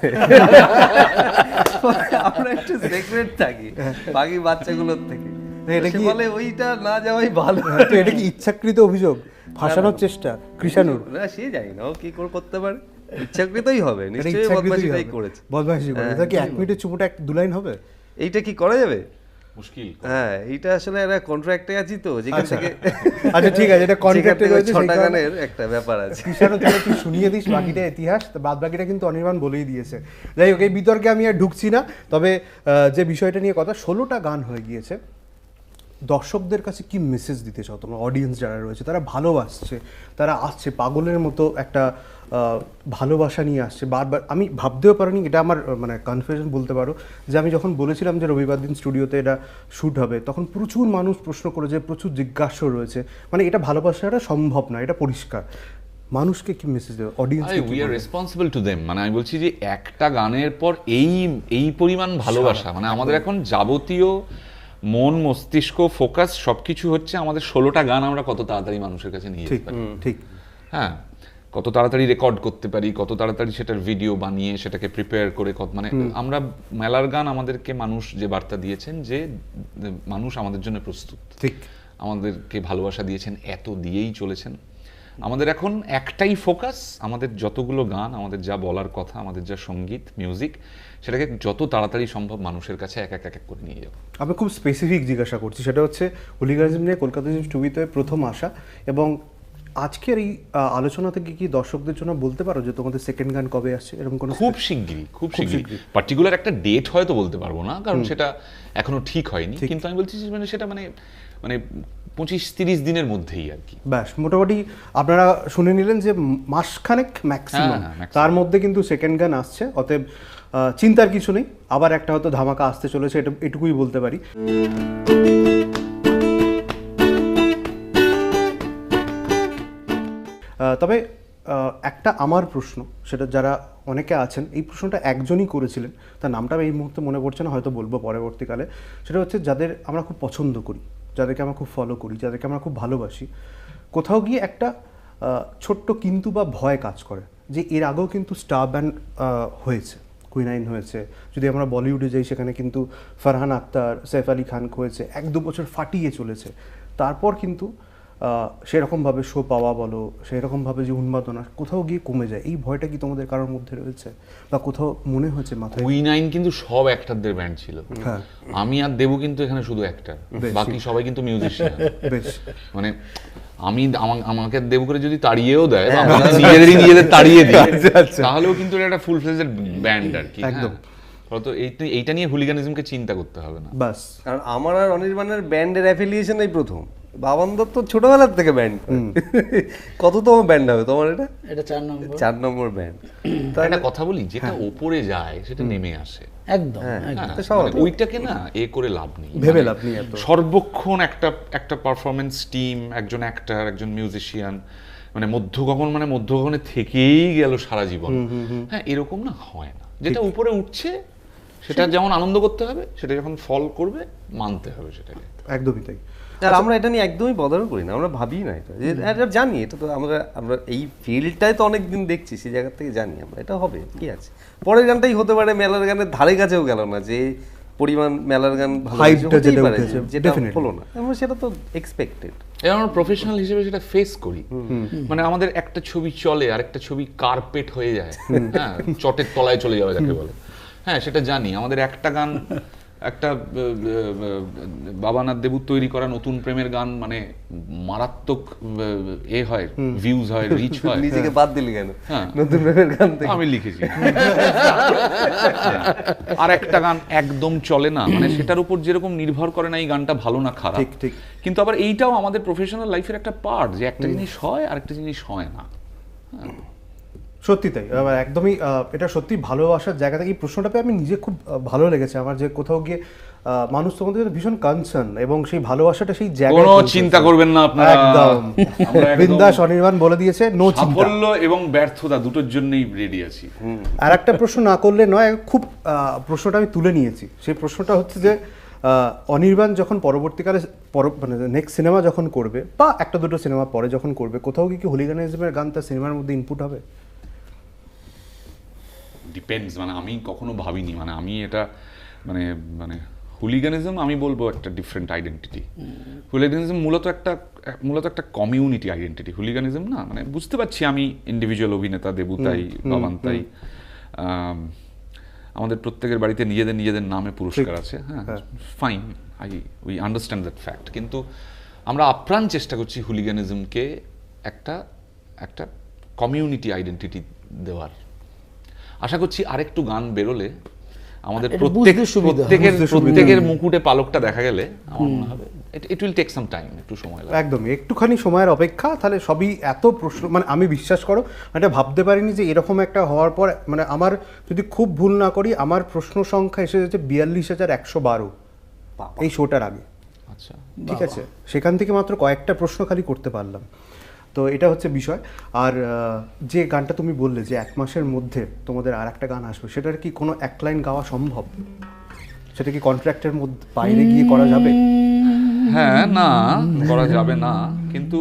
আমরা একটু সিক্রেট থাকি বাকি বাচ্চাগুলোর থেকে। এটা সে কি বলে ওইটা না যাওয়াই ভালো। তো এটা কি ইচ্ছাকৃত অভিযোগ, ফাঁসানোর চেষ্টা কৃষাণুর? না, সে জানি না ও কি করে করতে পারে। ইচ্ছাকৃতই হবে, এটা নিশ্চয়ই ইচ্ছাকৃতই বদমাশিটাই হবে। করেছে। বদমাশি করে এটা কি 1 মিনিটের চুমুটা এক 2 লাইন হবে? এইটা কি করা যাবে? মুশকিল। হ্যাঁ, এইটা আসলে একটা কন্ট্রাক্টে আছি তো, যেখান থেকে আচ্ছা ঠিক আছে, এটা কন্ট্রাক্টে রয়েছে, সেই 6টা কারণে গানের একটা ব্যাপার আছে। কিষাণও তাহলে তুই শুনিয়ে দিস বাকিটা ইতিহাস, বাদ বাকিটা কিন্তু অনির্বাণ বলেই দিয়েছে। যাই হোক, এই বিতর্কে আমি আর ঢুকছি না। তবে যে বিষয়টা নিয়ে কথা, 16টা গান হয়ে গিয়েছে, দর্শকদের কাছে কি মেসেজ দিতে চাও তোমরা? অডিয়েন্স যারা রয়েছে তারা ভালোবাসছে, তারা আসছে পাগলের মতো একটা ভালোবাসা নিয়ে আসছে বারবার। আমি ভাবতেও পারিনি, এটা আমার মানে কনফিউশন বলতে পারো, যে আমি যখন বলেছিলাম যে রবিবার দিন স্টুডিওতে এটা শ্যুট হবে, তখন প্রচুর মানুষ প্রশ্ন করেছে, প্রচুর জিজ্ঞাসা রয়েছে, মানে এটা ভালোবাসাটা সম্ভব না, এটা পরিষ্কার। মানুষকে কি মেসেজ দেবে, অডিয়েন্সকে? We are responsible to them. মানে আমি বলছি যে একটা গানের পর এই পরিমাণ ভালোবাসা, মানে আমাদের এখন যাবতীয় মন মস্তিষ্ক ফোকাস সবকিছু হচ্ছে আমাদের 16টা গান আমরা কত তাড়াতাড়ি মানুষের কাছে নিয়ে যেতে পারি। ঠিক, হ্যাঁ, কত তাড়াতাড়ি রেকর্ড করতে পারি, কত তাড়াতাড়ি সেটার ভিডিও বানিয়ে সেটাকে প্রিপেয়ার করে, মানে আমরা মেলার গান আমাদেরকে মানুষ যে বার্তা দিয়েছেন যে মানুষ আমাদের জন্য প্রস্তুত, ঠিক, আমাদেরকে ভালোবাসা দিয়েছেন, এত দিয়েই চলেছেন। আমাদের এখন একটাই ফোকাস, আমাদের যতগুলো গান, আমাদের যা বলার কথা, আমাদের যা সঙ্গীত মিউজিক, সেটাকে যত তাড়াতাড়ি সম্ভব মানুষের কাছে এক এক করে নিয়ে যাবো। আমি খুব স্পেসিফিক জিজ্ঞাসা করছি, সেটা হচ্ছে হুলিগানিজম নিয়ে কলকাতা টিভিতে প্রথম আসা, এবং আজকের এই আলোচনা থেকে কি দর্শকদের জন্য বলতে পারো যে তোমাদের সেকেন্ড গান কবে আসছে, এরকম কোনো? খুব শিগগিরই পার্টিকুলার একটা ডেট হয়তো বলতে পারবো না, কারণ সেটা এখনো ঠিক হয়নি, কিন্তু আমি বলছি যে মানে সেটা মানে 25-30 দিনের মধ্যেই আর কি। ব্যাস, মোটামুটি আপনারা শুনে নিলেন যে মাসখানেক ম্যাক্সিমাম, তার মধ্যে কিন্তু সেকেন্ড গান আসছে। অতএব চিন্তার কিছু নেই, আবার একটা হয়তো ধামাকা আসতে চলেছে, এটুকুই বলতে পারি। তবে একটা আমার প্রশ্ন, সেটা যারা অনেকে আছেন, এই প্রশ্নটা একজনই করেছিলেন, তার নামটা আমি এই মুহূর্তে মনে পড়ছে না, হয়তো বলবো পরবর্তীকালে। সেটা হচ্ছে যাদের আমরা খুব পছন্দ করি, যাদেরকে আমরা খুব ফলো করি, যাদেরকে আমরা খুব ভালোবাসি, কোথাও গিয়ে একটা ছোট্ট কিন্তু বা ভয় কাজ করে যে এর আগেও কিন্তু স্টার ব্যান্ড হয়েছে, কুইনাইন হয়েছে, যদি আমরা বলিউডে যাই সেখানে কিন্তু ফারহান আক্তার, সৈফ আলী খান হয়েছে, 1-2 বছর ফাটিয়ে চলেছে, তারপর কিন্তু সেরকমভাবে শো পাওয়া বলো, সেরকমভাবে যে উন্মাদনা কোথাও গিয়ে কমে যায়। এই ভয়টা কি তোমাদের কারোর মধ্যে রয়েছে, বা কোথাও মনে হয়েছে মাথায়? কুইনাইন কিন্তু সব অ্যাক্টরদের ব্যান্ড ছিল, আমি আর দেবু কিন্তু এখানে শুধু অ্যাক্টর, বাকি সবাই কিন্তু মিউজিশিয়ান। মানে আমি আমাকে দেবু করে যদি তাড়িয়েও দেয়, নিজেদের তাড়িয়ে দিই, তাহলেও কিন্তু একটা ফুল ফ্লেজেড ব্যান্ড আর কি। একদম, তো এইটা নিয়ে হুলিগানিজমকে চিন্তা করতে হবে না। বাস, কারণ আমার আর অনির্বাণের ব্যান্ডের অ্যাফিলিয়েশন এই প্রথম। বাবান দত্ত ছোটবেলার থেকে ব্যান্ড, কততম ব্যান্ড হবে তোমার? এটা 4 নম্বর ব্যান্ড। একটা কথা বলি, যেটা ওপরে যায় সেটা নেমে আসে, একদম ওইটাকে না করে লাভ নেই, ভেবে লাভ নেই। সর্বক্ষণ একটা পারফরমেন্স টিম, একজন অ্যাক্টর, একজন মিউজিশিয়ান, মানে মধ্যগগনে থেকেই গেল সারা জীবন। হ্যাঁ, এরকম না হয় না। যেটা উপরে উঠছে সেটা যেমন আনন্দ করতে হবে, সেটা যখন ফল করবে মানতে হবে সেটাকে। একদমই তাই। আর আমরা এটা নিয়ে একদমই বদারও করি না, আমরা ভাবি না এটা জানি, এটা তো আমরা এই ফিল্ডটাই তো অনেকদিন দেখছি, সেই জায়গা থেকে জানি আমরা এটা হবে, কি আছে। পরের গানটাই হতে পারে মেলার গানের ধারে কাছেও গেল না, যে পরিমাণ মেলার গান যেটা হলো না, সেটা তো এক্সপেক্টেড। আমরা প্রফেশনাল হিসেবে সেটা ফেস করি, মানে আমাদের একটা ছবি চলে আর একটা ছবি কার্পেট হয়ে যায়, হ্যাঁ, চটের তলায় চলে যাওয়া যাকে বলে। হ্যাঁ, সেটা জানি। আমাদের একটা গান, একটা বাবানাথ দেবুর তৈরি করা নতুন প্রেমের গান, মানে মারাত্মক হয়, ভিউজ হয়, রিচ হয়। নিজেকে বাদ দিলি কেন? নতুন প্রেমের গান আমি লিখেছি। আর একটা গান একদম চলে না, মানে সেটার উপর যেরকম নির্ভর করে না এই গানটা ভালো না খারাপ। ঠিক। কিন্তু আবার এইটাও আমাদের প্রফেশনাল লাইফের একটা পার্ট, যে একটা জিনিস হয় আর একটা জিনিস হয় না। সত্যি তাই, একদমই। এটা সত্যি ভালোবাসার জায়গা থেকে এই প্রশ্নটা পেয়ে আমি নিজে খুব ভালো লেগেছে আমার, যে কোথাও গিয়ে মানুষ তোমাদের ভীষণ কনসার্ন, এবং সেই ভালোবাসাটা সেই জায়গায়। কোনো চিন্তা করবেন না আপনারা, একদম বিন্দাস। অনির্বাণ বলে দিয়েছে নো চিন্তা। সাফল্য এবং ব্যর্থতা দুটোর জন্যই রেডি আছি। আর একটা প্রশ্ন না করলে নয়, খুব প্রশ্নটা আমি তুলে নিয়েছি। সেই প্রশ্নটা হচ্ছে যে অনির্বাণ যখন পরবর্তীকালে মানে নেক্সট সিনেমা যখন করবে, বা 1-2 সিনেমা পরে যখন করবে, কোথাও কি হুলিগানিজমের গান তার সিনেমার মধ্যে ইনপুট হবে? ডিপেন্ডস, মানে আমি কখনো ভাবিনি, মানে আমি এটা মানে হুলিগানিজম আমি বলবো একটা ডিফারেন্ট আইডেন্টিটি। হুলিগানিজম মূলত একটা কমিউনিটি আইডেন্টিটি। হুলিগানিজম না, মানে বুঝতে পারছি আমি ইন্ডিভিজুয়াল অভিনেতা, দেবু তাই, বাবান তাই, আমাদের প্রত্যেকের বাড়িতে নিজেদের নামে পুরস্কার আছে, হ্যাঁ, fine, we understand that fact. কিন্তু আমরা আপ্রাণ চেষ্টা করছি হুলিগানিজমকে একটা কমিউনিটি আইডেন্টিটি দেওয়ার। আশা করছি আরেকটু গান বেরোলে আমাদের প্রত্যেকের মুকুটে পালকটা দেখা গেলে আমার মনে হবে it will take some time, একটু সময় লাগবে। একদমই, একটুখানি সময়ের অপেক্ষা। তাহলে সবই এত প্রশ্ন, মানে আমি বিশ্বাস করো এটা ভাবতে পারিনি যে এরকম একটা হওয়ার পর, মানে আমার যদি খুব ভুল না করি আমার প্রশ্ন সংখ্যা এসে যাচ্ছে 42,112 এই শোটার আগে। আচ্ছা, ঠিক আছে, সেখান থেকে মাত্র কয়েকটা প্রশ্ন খালি করতে পারলাম। তো এটা হচ্ছে বিষয়। আর যে গানটা তুমি বললে যে 1 মাসের মধ্যে তোমাদের আর একটা গান আসবে, সেটার কি কোনো এক লাইন গাওয়া সম্ভব? সেটা কি কন্ট্রাক্টের মধ্যে বাইরে গিয়ে করা যাবে? হ্যাঁ, না করা যাবে না, কিন্তু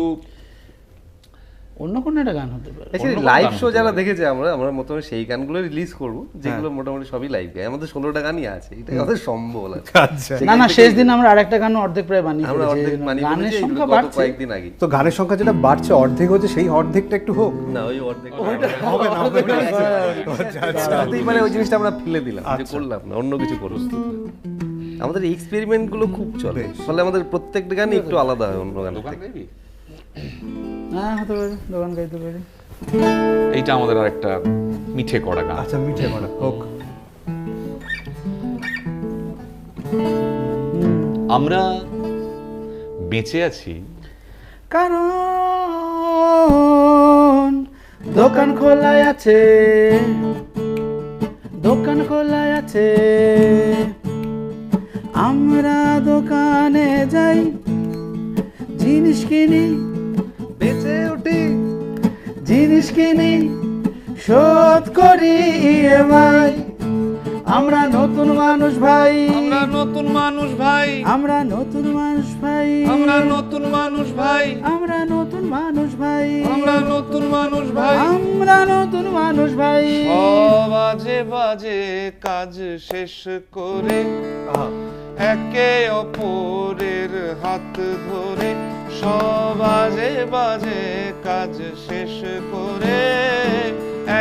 অন্য কোনো একটা গান হতে পারে। লাইভ শো যারা দেখেছে আমরা মোটামুটি সেই গানগুলো রিলিজ করবো, যেগুলো মোটামুটি সবই লাইভ গায়। আমাদের 16টা গানই আছে, এটা আমাদের সম্ভব। আচ্ছা, না শেষ দিন আমরা আরেকটা গান অর্ধেক প্রায় বানিয়ে আমরা অর্ধেক বানিয়ে গানের ফেলেছি সংখ্যা গত বাড়ছে। কয়েকদিন আগে। তো গানের সংখ্যা যেটা বাড়ছে অর্ধেক হচ্ছে, সেই অর্ধেকটা একটু হোক না, ওই অর্ধেক হবে না, হবে না। আচ্ছা, আচ্ছা। মানে ওই জিনিসটা আমরা ফেলে দিলাম, যে করলাম না, অন্য কিছু করব। আমাদের এক্সপেরিমেন্ট গুলো খুব চলে, ফলে আমাদের প্রত্যেকটা গানই একটু আলাদা হয় অন্য গান থেকে। হ্যাঁ, হতে পারে, দোকান গাইতে পারি। এইটা আমাদের আর একটা মিঠে করা গান। আচ্ছা, মিঠে করা হোক। আমরা বেঁচে আছি কারণ দোকান খোলা আছে, দোকান খোলা আছে। আমরা দোকানে যাই, জিনিস কিনি, বেঁচে উঠি, জিনিস কিনি, শোধ করি EMI। আমরা নতুন মানুষ ভাই, আমরা নতুন মানুষ ভাই, আমরা নতুন মানুষ ভাই, আমরা নতুন মানুষ ভাই, আমরা নতুন মানুষ ভাই, আমরা নতুন মানুষ ভাই, আমরা নতুন মানুষ ভাই। বাজে বাজে কাজ শেষ করে একে অপরের হাত ধরে, বাজে বাজে কাজ শেষ করে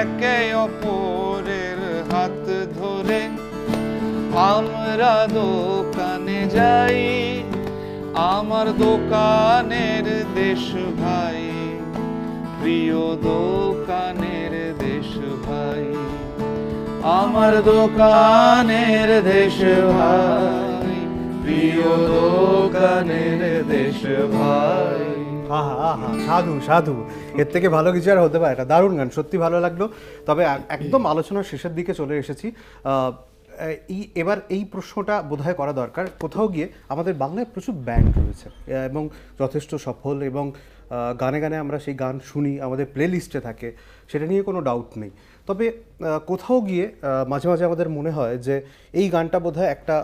একে অপরের হাত ধরে আমরা দোকানে যাই, আমার দোকানের দেশ ভাই, প্রিয় দোকানের দেশ ভাই, আমার দোকানের দেশ ভাই, প্রিয় দোকানের দেশ ভাই। সাধু সাধু, এর থেকে ভালো কিছু আর হতে পারে না। দারুণ গান, সত্যি ভালো লাগলো। তবে একদম আলোচনার শেষের দিকে চলে এসেছি। এবার এই প্রশ্নটা বোধহয় করা দরকার। কোথাও গিয়ে আমাদের বাংলায় প্রচুর ব্যান্ড রয়েছে এবং যথেষ্ট সফল, এবং গানে গানে আমরা সেই গান শুনি, আমাদের প্লে লিস্টে থাকে, সেটা নিয়ে কোনো ডাউট নেই। তবে কোথাও গিয়ে মাঝে মাঝে আমাদের মনে হয় যে এই গানটা বোধহয় একটা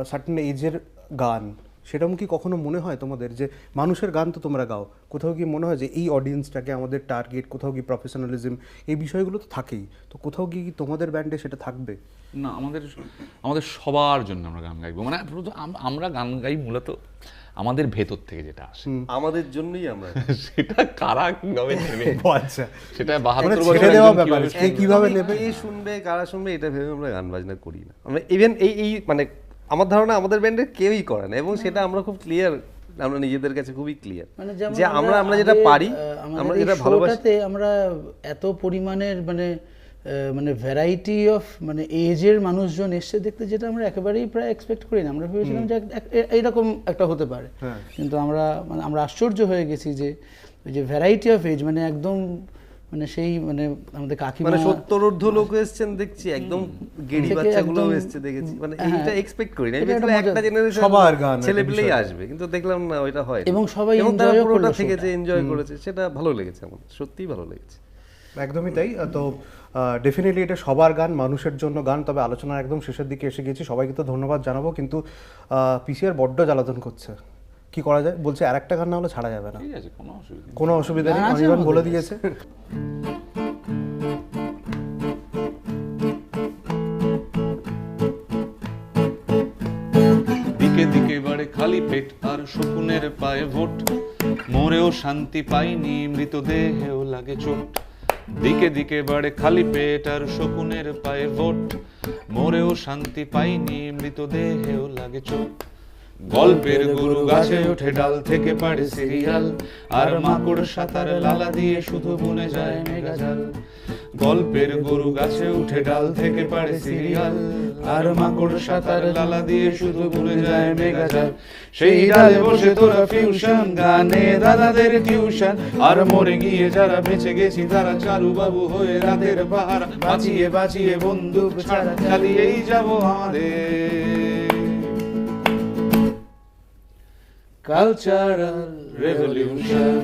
সার্টেন এজের গান। সেরকম কি কখনো মনে হয় তোমাদের যে মানুষের গান তো তোমরা গাও, কোথাও গিয়ে মনে হয় যে এই অডিয়েন্সটাকে আমাদের টার্গেট, কোথাও গিয়ে প্রফেশনালিজম, এই বিষয়গুলো তো থাকেই, তো কোথাও গিয়ে কি তোমাদের ব্যান্ডে সেটা থাকবে? না, আমাদের সবার জন্য আমরা গান গাইবো। মানে আমরা গান গাই মূলত আমাদের ভেতর থেকে যেটা আসে, আমাদের জন্যই আমরা। সেটা কারা কিভাবে নেবে, আচ্ছা, সেটা মানে 72 ছেড়ে দেওয়া ব্যাপার, কে কিভাবে নেবে, কে শুনবে, কারা শুনবে, এটা ভেবে আমরা গান বাজনা করি না। আমরা ইভেন এই মানে আমার ধারণা আমাদের ব্যান্ডের কেউই করে না, এবং সেটা আমরা খুব ক্লিয়ার, আমরা নিজেদের কাছে খুবই ক্লিয়ার যে আমরা যেটা পারি, আমরা যেটা ভালোবাসি। আমরা এত পরিমাণের মানে ভ্যারাইটি অফ মানে এজের মানুষজন এসছে দেখতে, যেটা আমরা একেবারেই প্রায় এক্সপেক্ট করি না। আমরা ভেবেছিলাম যে এইরকম একটা হতে পারে, কিন্তু আমরা আশ্চর্য হয়ে গেছি যে ওই যে ভ্যারাইটি অফ এজ, মানে একদম মানে সেই মানে আমাদের কাকিমা, মানে 70 ঊর্ধ্ব লোক এসেছেন দেখছি, একদম গেড়ি বাচ্চাগুলো এসেছে দেখেছি, মানে এইটা এক্সপেক্ট করি না। একটা জেনারেশন সবার গান ছেলেপিলেই আসবে, কিন্তু দেখলাম না ওইটা হয়, এবং সবাই এনজয় পুরোটা থেকে যে এনজয় করেছে, সেটা ভালো লেগেছে আমার, সত্যিই ভালো লেগেছে। একদমই তাই। তো ডেফিনেটলি এটা সবার গান, মানুষের জন্য গান। তবে আলোচনার একদম শেষের দিকে এসে গেছি, সবাইকে তো ধন্যবাদ জানাবো, কিন্তু পিসিআর বড্ড জ্বালাতন করছে। কি করা যায়? বলছে আর একটা গান না হলে ছাড়া যাবে না। ঠিক আছে, কোনো অসুবিধা নেই, অনির্বাণ বলে দিয়েছে। খালি পেট আর শকুনের পায়ে ভোট, মরেও শান্তি পাইনি মৃতদেহেও লাগে চোট। দিকে দিকে বাড়ে খালি পেট আর শকুনের পায়ে ভোট, মরেও শান্তি পাইনি মৃতদেহেও লাগে চোট। গল্পের গরু গাছে ওঠে ডাল থেকে পাড়ে সিরিয়াল, আর মাকড় সাঁতার লালা দিয়ে শুধু বুনে যায় মেঘাজাল। গল্পের গরু গাছে উঠে ডাল থেকে পাড়ে সিরিয়াল, আর মাকড় সাঁতার লালা দিয়ে শুধু বুনে যায় মেঘাজাল। সেই ডালে বসে তোরা ফিউশন গানে দাদাদের টিউশন, আর মরে গিয়ে যারা বেঁচে গেছি তারা চারু বাবু হয়ে রাতের পাহারা, বাঁচিয়ে বাঁচিয়ে বন্দুক ছাড়া চালিয়েই যাব আমাদের কালচারাল রেভলিউশন।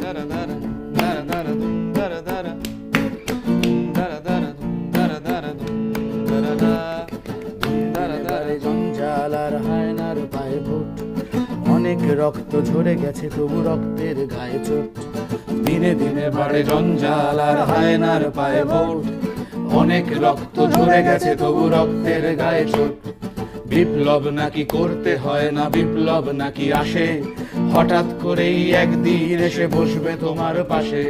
জঞ্জাল আর হায়নার পায়ে ভোট, অনেক রক্ত ঝরে গেছে তবু রক্তের গায়ে চোট। দিনে দিনে বাড়ে জঞ্জাল আর হায়নার পায়ে ভোট, অনেক রক্ত ঝরে গেছে তবু রক্তের গায়ে চোট। বিপ্লব নাকি করতে হয় না, বিপ্লব নাকি আসে হঠাৎ করেই একদিন এসে বসবে তোমার পাশে।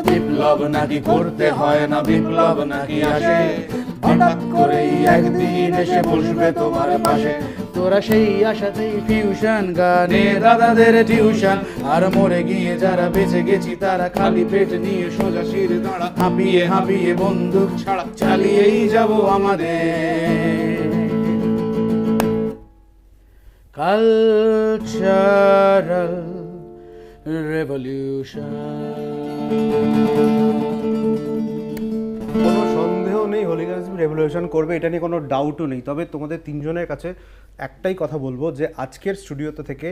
বিপ্লব নাকি করতে হয় না, বিপ্লব নাকি আসে হঠাৎ করেই একদিন এসে বসবে তোমার পাশে। তোরা সেই আশাতেই ফিউশন গানে দাদাদের টিউশন, আর মরে গিয়ে যারা বেঁচে গেছি তারা খালি পেট নিয়ে সোজা শির দাঁড়া, হাঁপিয়ে হাঁপিয়ে বন্দুক ছাড়া চালিয়েই যাব আমাদের কালচারাল রেভলিউশন। কোনো সন্দেহ নেই হোলিগানিজম রেভলিউশন করবে, এটা নিয়ে কোনো ডাউটও নেই। তবে তোমাদের তিনজনের কাছে একটাই কথা বলবো যে আজকের স্টুডিওতে থেকে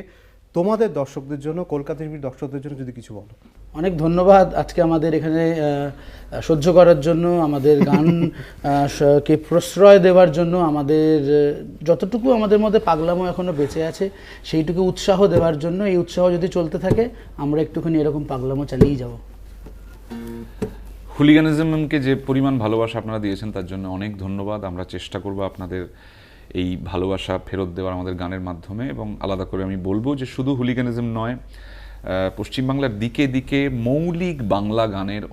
তোমাদের দর্শকদের জন্য, কলকাতা টিভির দর্শকদের জন্য যদি কিছু বলো। অনেক ধন্যবাদ আজকে আমাদের এখানে সহ্য করার জন্য, আমাদের গান কে প্রশ্রয় দেওয়ার জন্য, আমাদের যতটুকু আমাদের মধ্যে পাগলামো এখনো বেঁচে আছে সেইটুকু উৎসাহ দেওয়ার জন্য। এই উৎসাহ যদি চলতে থাকে আমরা একটুখানি এরকম পাগলামো চালিয়েই যাব। হুলিগানিজমকে যে পরিমাণ ভালোবাসা আপনারা দিয়েছেন তার জন্য অনেক ধন্যবাদ। আমরা চেষ্টা করব আপনাদের এই ভালোবাসা ফেরত দেওয়ার আমাদের গানের মাধ্যমে। এবং আলাদা করে আমি বলবো যে শুধু হুলিগানিজম নয়, পশ্চিমবাংলার দিকে দিকে মৌলিক বাংলা গানের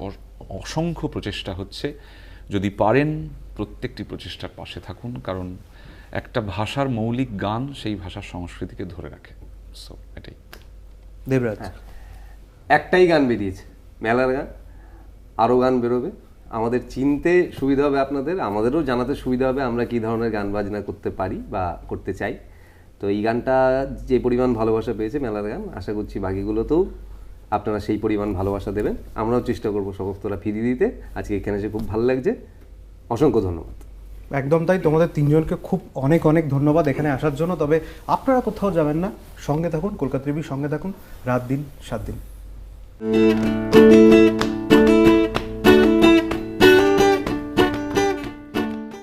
অসংখ্য প্রচেষ্টা হচ্ছে। যদি পারেন প্রত্যেকটি প্রচেষ্টার পাশে থাকুন, কারণ একটা ভাষার মৌলিক গান সেই ভাষার সংস্কৃতিকে ধরে রাখে। সো এটাই। দেবরাজ, একটাই গান বেরিয়েছে, মেলার গান, আরও গান বেরোবে। আমাদের চিনতে সুবিধা হবে আপনাদের, আমাদেরও জানাতে সুবিধা হবে আমরা কী ধরনের গান বাজনা করতে পারি বা করতে চাই। তো এই গানটা যে পরিমাণ ভালোবাসা পেয়েছে মেলার গান, আশা করছি বাকিগুলোতেও আপনারা সেই পরিমাণ ভালোবাসা দেবেন। আমরাও চেষ্টা করবো সমস্তরা ফিরিয়ে দিতে। আজকে এখানে এসে খুব ভালো লাগছে, অসংখ্য ধন্যবাদ। একদম তাই, তোমাদের তিনজনকে খুব অনেক অনেক ধন্যবাদ এখানে আসার জন্য। তবে আপনারা কোথাও যাবেন না, সঙ্গে থাকুন, কলকাতা টিভির সঙ্গে থাকুন, রাত দিন 7 দিন।